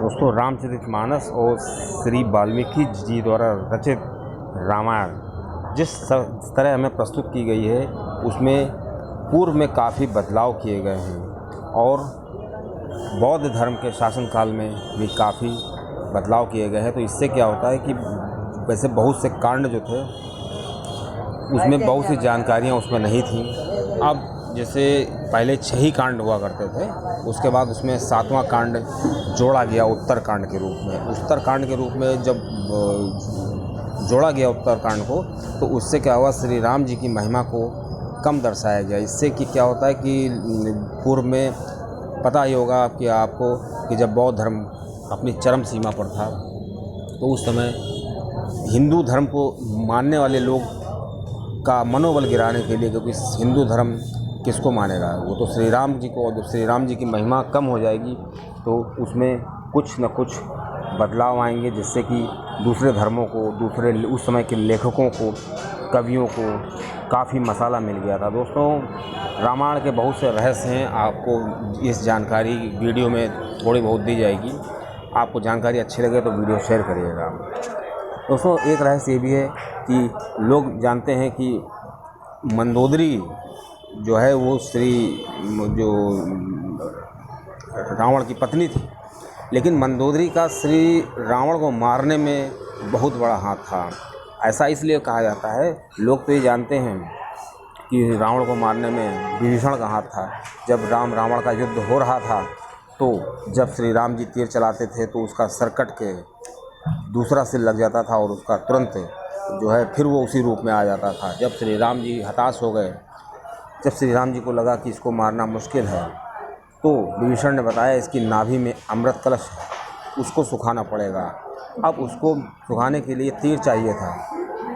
दोस्तों, रामचरितमानस और श्री वाल्मीकि जी द्वारा रचित रामायण जिस तरह हमें प्रस्तुत की गई है उसमें पूर्व में काफ़ी बदलाव किए गए हैं और बौद्ध धर्म के शासनकाल में भी काफ़ी बदलाव किए गए हैं। तो इससे क्या होता है कि वैसे बहुत से कांड जो थे उसमें बहुत सी जानकारियाँ उसमें नहीं थीं। अब जैसे पहले 6 ही कांड हुआ करते थे, उसके बाद उसमें 7वां कांड जोड़ा गया उत्तरकांड के रूप में। उत्तरकांड के रूप में जब जोड़ा गया उत्तरकांड को, तो उससे क्या हुआ, श्री राम जी की महिमा को कम दर्शाया गया। इससे कि क्या होता है कि पूर्व में पता ही होगा कि आपको कि जब बौद्ध धर्म अपनी चरम सीमा पर था तो उस समय हिंदू धर्म को मानने वाले लोग का मनोबल गिराने के लिए, क्योंकि हिंदू धर्म किसको मानेगा, वो तो श्री राम जी को। जब श्री राम जी की महिमा कम हो जाएगी तो उसमें कुछ न कुछ बदलाव आएंगे, जिससे कि दूसरे धर्मों को, दूसरे उस समय के लेखकों को, कवियों को काफ़ी मसाला मिल गया था। दोस्तों, रामायण के बहुत से रहस्य हैं, आपको इस जानकारी वीडियो में थोड़ी बहुत दी जाएगी। आपको जानकारी अच्छी लगे तो वीडियो शेयर करिएगा। दोस्तों, एक रहस्य ये भी है कि लोग जानते हैं कि मंदोदरी जो है वो जो रावण की पत्नी थी, लेकिन मंदोदरी का श्री रावण को मारने में बहुत बड़ा हाथ था। ऐसा इसलिए कहा जाता है, लोग तो ये जानते हैं कि रावण को मारने में विभीषण का हाथ था। जब राम रावण का युद्ध हो रहा था तो जब श्री राम जी तीर चलाते थे तो उसका सर कट के दूसरा सिर लग जाता था और उसका तुरंत जो है फिर वो उसी रूप में आ जाता था। जब श्री राम जी हताश हो गए, जब श्री राम जी को लगा कि इसको मारना मुश्किल है, तो विभीषण ने बताया इसकी नाभि में अमृत कलश है, उसको सुखाना पड़ेगा। अब उसको सुखाने के लिए तीर चाहिए था।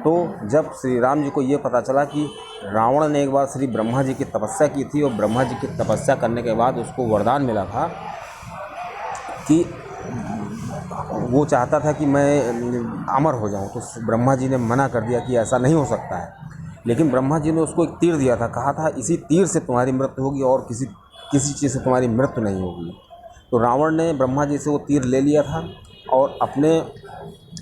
तो जब श्री राम जी को ये पता चला कि रावण ने एक बार श्री ब्रह्मा जी की तपस्या की थी और ब्रह्मा जी की तपस्या करने के बाद उसको वरदान मिला था कि वो चाहता था कि मैं अमर हो जाऊं, तो ब्रह्मा जी ने मना कर दिया कि ऐसा नहीं हो सकता है। लेकिन ब्रह्मा जी ने उसको एक तीर दिया था, कहा था इसी तीर से तुम्हारी मृत्यु होगी और किसी चीज़ से तुम्हारी मृत्यु नहीं होगी। तो रावण ने ब्रह्मा जी से वो तीर ले लिया था और अपने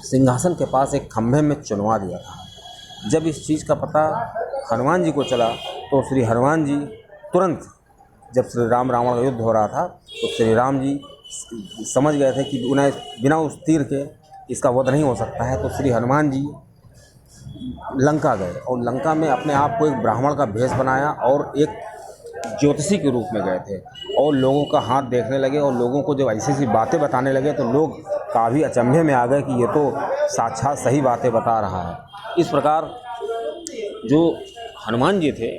सिंहासन के पास एक खंभे में चुनवा दिया था। जब इस चीज़ का पता हनुमान जी को चला तो श्री हनुमान जी तुरंत, जब श्री राम रावण का युद्ध हो रहा था तो श्री राम जी समझ गए थे कि उन्हें बिना उस तीर के इसका वध नहीं हो सकता है। तो श्री हनुमान जी लंका गए और लंका में अपने आप को एक ब्राह्मण का भेष बनाया और एक ज्योतिषी के रूप में गए थे और लोगों का हाथ देखने लगे। और लोगों को जब ऐसी बातें बताने लगे तो लोग काफ़ी अचंभे में आ गए कि ये तो साक्षात सही बातें बता रहा है। इस प्रकार जो हनुमान जी थे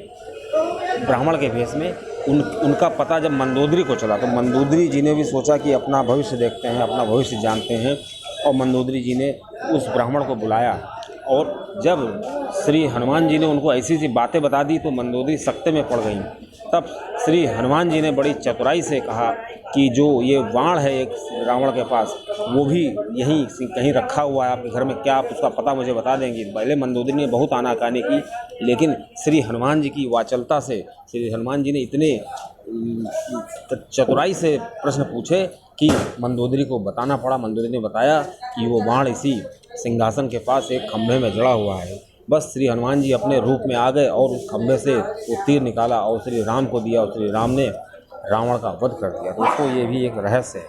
ब्राह्मण के भेष में, उनका पता जब मंदोदरी को चला तो मंदोदरी जी ने भी सोचा कि अपना भविष्य देखते हैं, अपना भविष्य जानते हैं, और मंदोदरी जी ने उस ब्राह्मण को बुलाया। और जब श्री हनुमान जी ने उनको ऐसी सी बातें बता दी तो मंदोदरी सकते में पड़ गई। तब श्री हनुमान जी ने बड़ी चतुराई से कहा कि जो ये बाण है एक रावण के पास, वो भी यहीं कहीं रखा हुआ है आपके घर में, क्या आप उसका पता मुझे बता देंगी। पहले मंदोदरी ने बहुत आनाकानी की, लेकिन श्री हनुमान जी की वाचलता से श्री हनुमान जी ने इतने चतुराई से प्रश्न पूछे कि मंदोदरी को बताना पड़ा। मंदोदरी ने बताया कि वो बाण इसी सिंहासन के पास एक खंभे में जड़ा हुआ है। बस श्री हनुमान जी अपने रूप में आ गए और उस खंभे से वो तीर निकाला और श्री राम को दिया और श्री राम ने रावण का वध कर दिया। दोस्तों, ये भी एक रहस्य है।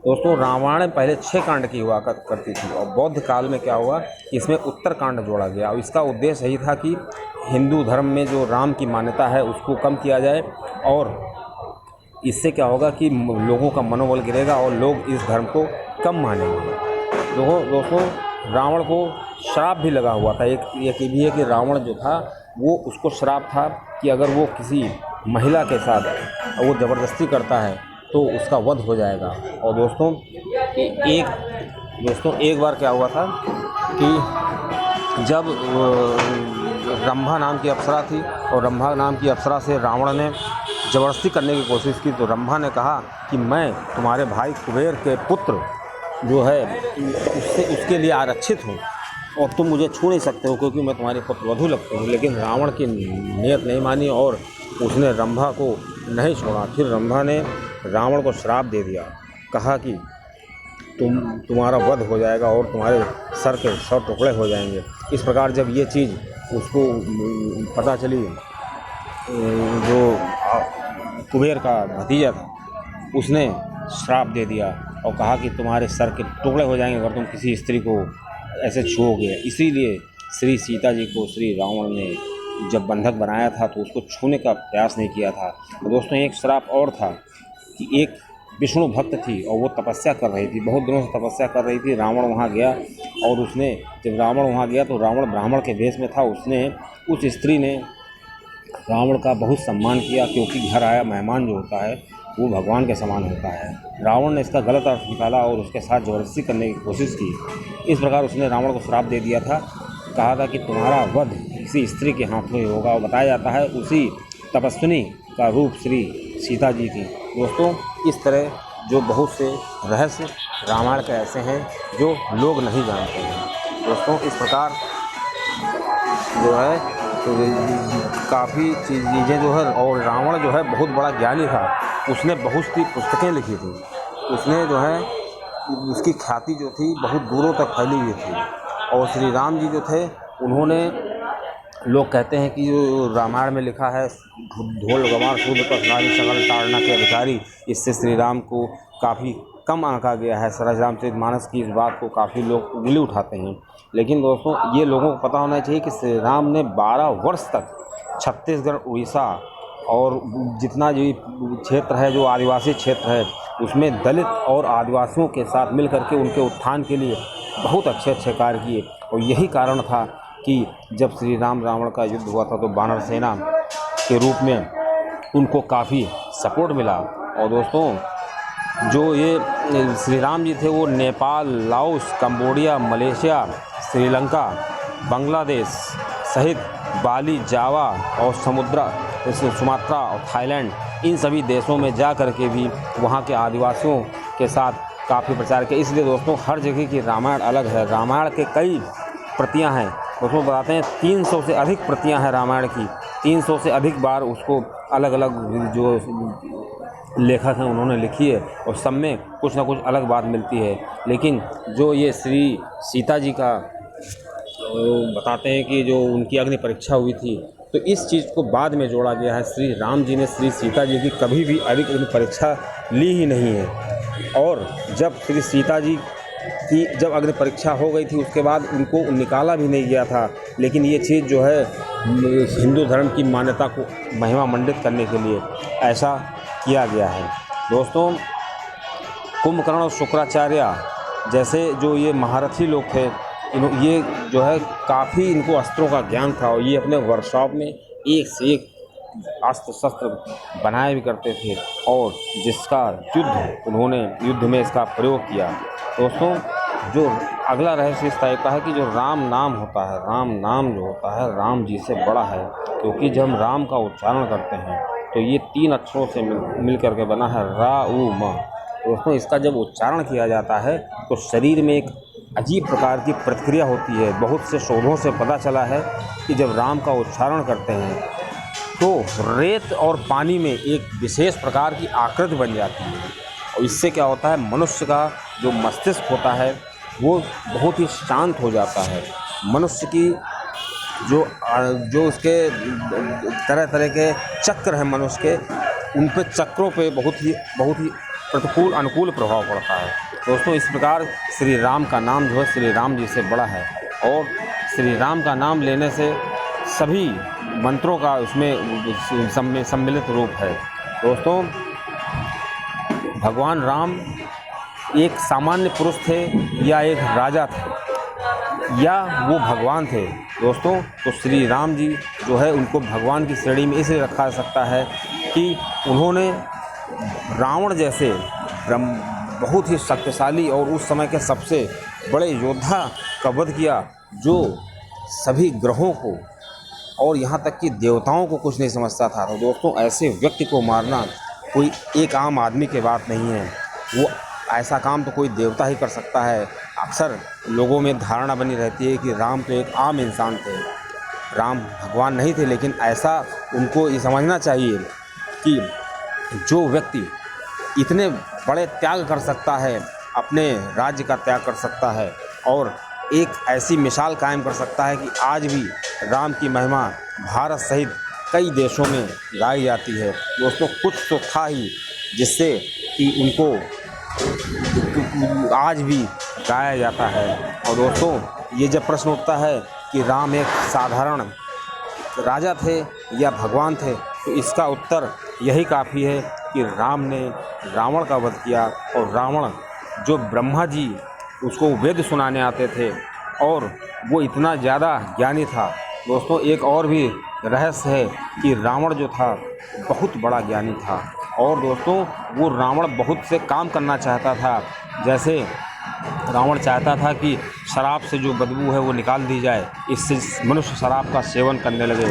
दोस्तों, रामायण पहले 6 कांड की हुआ करती थी और बौद्ध काल में क्या हुआ, इसमें उत्तरकांड जोड़ा गया और इसका उद्देश्य यही था कि हिंदू धर्म में जो राम की मान्यता है उसको कम किया जाए और इससे क्या होगा कि लोगों का मनोबल गिरेगा और लोग इस धर्म को कम मानेंगे। दोस्तों, रावण को श्राप भी लगा हुआ था। एक ये भी है कि रावण जो था वो उसको श्राप था कि अगर वो किसी महिला के साथ वो ज़बरदस्ती करता है तो उसका वध हो जाएगा। और दोस्तों, एक बार क्या हुआ था कि जब रंभा नाम की अप्सरा थी और रंभा नाम की अप्सरा से रावण ने ज़बरदस्ती करने की कोशिश की, तो रंभा ने कहा कि मैं तुम्हारे भाई कुबेर के पुत्र जो है उसके लिए आरक्षित हूँ और तुम मुझे छू नहीं सकते हो क्योंकि मैं तुम्हारे पुत्रवधू लगते हूँ। लेकिन रावण की नीयत नहीं मानी और उसने रंभा को नहीं छोड़ा। फिर रंभा ने रावण को श्राप दे दिया, कहा कि तुम्हारा वध हो जाएगा और तुम्हारे सर के 100 टुकड़े हो जाएंगे। इस प्रकार जब ये चीज़ उसको पता चली, जो कुबेर का भतीजा था उसने श्राप दे दिया और कहा कि तुम्हारे सर के टुकड़े हो जाएंगे अगर तुम किसी स्त्री को ऐसे छूओगे। इसीलिए श्री सीता जी को श्री रावण ने जब बंधक बनाया था तो उसको छूने का प्रयास नहीं किया था। तो दोस्तों एक श्राप और था कि एक विष्णु भक्त थी और वो तपस्या कर रही थी, बहुत दिनों से तपस्या कर रही थी। रावण वहाँ गया और उसने जब रावण वहाँ गया तो रावण ब्राह्मण के भेष में था। उसने उस स्त्री ने रावण का बहुत सम्मान किया, क्योंकि घर आया मेहमान जो होता है वो भगवान के समान होता है। रावण ने इसका गलत अर्थ निकाला और उसके साथ ज़बरदस्ती करने की कोशिश की। इस प्रकार उसने रावण को श्राप दे दिया था, कहा था कि तुम्हारा वध किसी स्त्री के हाथों ही होगा। और बताया जाता है उसी तपस्विनी का रूप श्री सीता जी थी। दोस्तों इस तरह जो बहुत से रहस्य रामायण के ऐसे हैं जो लोग नहीं जानते हैं। दोस्तों इस प्रकार जो है काफ़ी चीज़ें जो है, और रावण जो है बहुत बड़ा ज्ञानी था, उसने बहुत सी पुस्तकें लिखी थी। उसने जो है उसकी ख्याति जो थी बहुत दूरों तक फैली हुई थी। और श्री राम जी जो थे उन्होंने, लोग कहते हैं कि जो रामायण में लिखा है ढोल गंवार सूद पर नारी सकल ताड़ना के अधिकारी, इससे श्री राम को काफ़ी कम आंका गया है। रामचरितमानस की इस बात को काफ़ी लोग उंगली उठाते हैं, लेकिन दोस्तों ये लोगों को पता होना चाहिए कि श्री राम ने 12 वर्ष तक छत्तीसगढ़, उड़ीसा और जितना भी क्षेत्र है जो आदिवासी क्षेत्र है उसमें दलित और आदिवासियों के साथ मिल करके उनके उत्थान के लिए बहुत अच्छे अच्छे कार्य किए। और यही कारण था कि जब श्री राम रावण का युद्ध हुआ था तो वानर सेना के रूप में उनको काफ़ी सपोर्ट मिला। और दोस्तों जो ये श्री राम जी थे वो Nepal, Laos, Cambodia, Malaysia, Sri Lanka, Bangladesh सहित बाली, जावा और सुमात्रा और थाईलैंड, इन सभी देशों में जा कर के भी वहाँ के आदिवासियों के साथ काफ़ी प्रचार किया। इसलिए दोस्तों हर जगह की रामायण अलग है। रामायण के कई प्रतियां हैं। दोस्तों बताते हैं 300 से अधिक प्रतियां हैं रामायण की। 300 से अधिक बार उसको अलग अलग जो लेखक हैं उन्होंने लिखी है और सब में कुछ ना कुछ अलग बात मिलती है। लेकिन जो ये श्री सीता जी का बताते हैं कि जो उनकी अग्नि परीक्षा हुई थी, तो इस चीज़ को बाद में जोड़ा गया है। श्री राम जी ने श्री सीता जी की कभी भी अग्नि परीक्षा ली ही नहीं है। और जब श्री सीता जी की जब अग्नि परीक्षा हो गई थी उसके बाद उनको निकाला भी नहीं गया था। लेकिन ये चीज़ जो है हिंदू धर्म की मान्यता को महिमा मंडित करने के लिए ऐसा किया गया है। दोस्तों कुंभकर्ण और शुक्राचार्य जैसे जो ये महारथी लोग थे, ये जो है काफ़ी इनको अस्त्रों का ज्ञान था और ये अपने वर्कशॉप में एक से एक अस्त्र शस्त्र बनाए भी करते थे और जिसका उन्होंने युद्ध में इसका प्रयोग किया। दोस्तों जो अगला रहस्य इस टाइप का है कि जो राम नाम होता है, राम नाम जो होता है राम जी से बड़ा है, क्योंकि जब हम राम का उच्चारण करते हैं तो ये 3 अक्षरों से मिल करके बना है रा उ म। दोस्तों इसका जब उच्चारण किया जाता है तो शरीर में एक अजीब प्रकार की प्रतिक्रिया होती है। बहुत से शोधों से पता चला है कि जब राम का उच्चारण करते हैं तो रेत और पानी में एक विशेष प्रकार की आकृति बन जाती है। और इससे क्या होता है, मनुष्य का जो मस्तिष्क होता है वो बहुत ही शांत हो जाता है। मनुष्य की जो उसके तरह तरह के चक्र हैं मनुष्य के, उन पे चक्रों पे बहुत ही प्रतिकूल अनुकूल प्रभाव पड़ता है। दोस्तों इस प्रकार श्री राम का नाम जो है श्री राम जी से बड़ा है और श्री राम का नाम लेने से सभी मंत्रों का उसमें सम्मिलित रूप है। दोस्तों भगवान राम एक सामान्य पुरुष थे या एक राजा थे या वो भगवान थे। दोस्तों तो श्री राम जी जो है उनको भगवान की श्रेणी में इसलिए रखा जा सकता है कि उन्होंने रावण जैसे बहुत ही शक्तिशाली और उस समय के सबसे बड़े योद्धा का वध किया, जो सभी ग्रहों को और यहाँ तक कि देवताओं को कुछ नहीं समझता था। तो दोस्तों ऐसे व्यक्ति को मारना कोई एक आम आदमी की बात नहीं है। वो ऐसा काम तो कोई देवता ही कर सकता है। अक्सर लोगों में धारणा बनी रहती है कि राम तो एक आम इंसान थे, राम भगवान नहीं थे। लेकिन ऐसा उनको ये समझना चाहिए कि जो व्यक्ति इतने बड़े त्याग कर सकता है, अपने राज्य का त्याग कर सकता है और एक ऐसी मिसाल कायम कर सकता है कि आज भी राम की महिमा भारत सहित कई देशों में गाई जाती है। दोस्तों कुछ तो था ही जिससे कि उनको आज भी गाया जाता है। और दोस्तों ये जब प्रश्न उठता है कि राम एक साधारण राजा थे या भगवान थे, तो इसका उत्तर यही काफ़ी है कि राम ने रावण का वध किया और रावण जो ब्रह्मा जी उसको वेद सुनाने आते थे और वो इतना ज़्यादा ज्ञानी था। दोस्तों एक और भी रहस्य है कि रावण जो था बहुत बड़ा ज्ञानी था और दोस्तों वो रावण बहुत से काम करना चाहता था। जैसे रावण चाहता था कि शराब से जो बदबू है वो निकाल दी जाए, इससे मनुष्य शराब का सेवन करने लगे।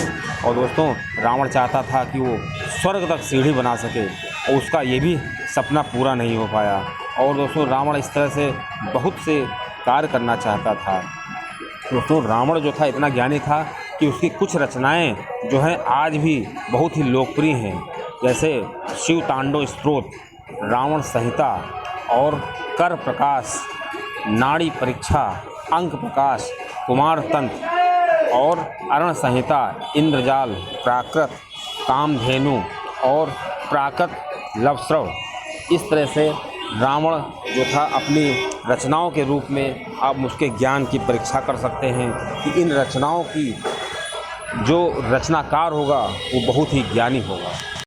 और दोस्तों रावण चाहता था कि वो स्वर्ग तक सीढ़ी बना सके और उसका ये भी सपना पूरा नहीं हो पाया। और दोस्तों रावण इस तरह से बहुत से कार्य करना चाहता था। दोस्तों रावण जो था इतना ज्ञानी था कि उसकी कुछ रचनाएं जो हैं आज भी बहुत ही लोकप्रिय हैं, जैसे शिव तांडव स्तोत्र, रावण संहिता और कर प्रकाश, नाड़ी परीक्षा, अंक प्रकाश, कुमार तंत्र और अरण संहिता, इंद्रजाल, प्राकृत, कामधेनु और प्राकृत लवस्रव। इस तरह से रावण जो था अपनी रचनाओं के रूप में आप उसके ज्ञान की परीक्षा कर सकते हैं कि इन रचनाओं की जो रचनाकार होगा वो बहुत ही ज्ञानी होगा।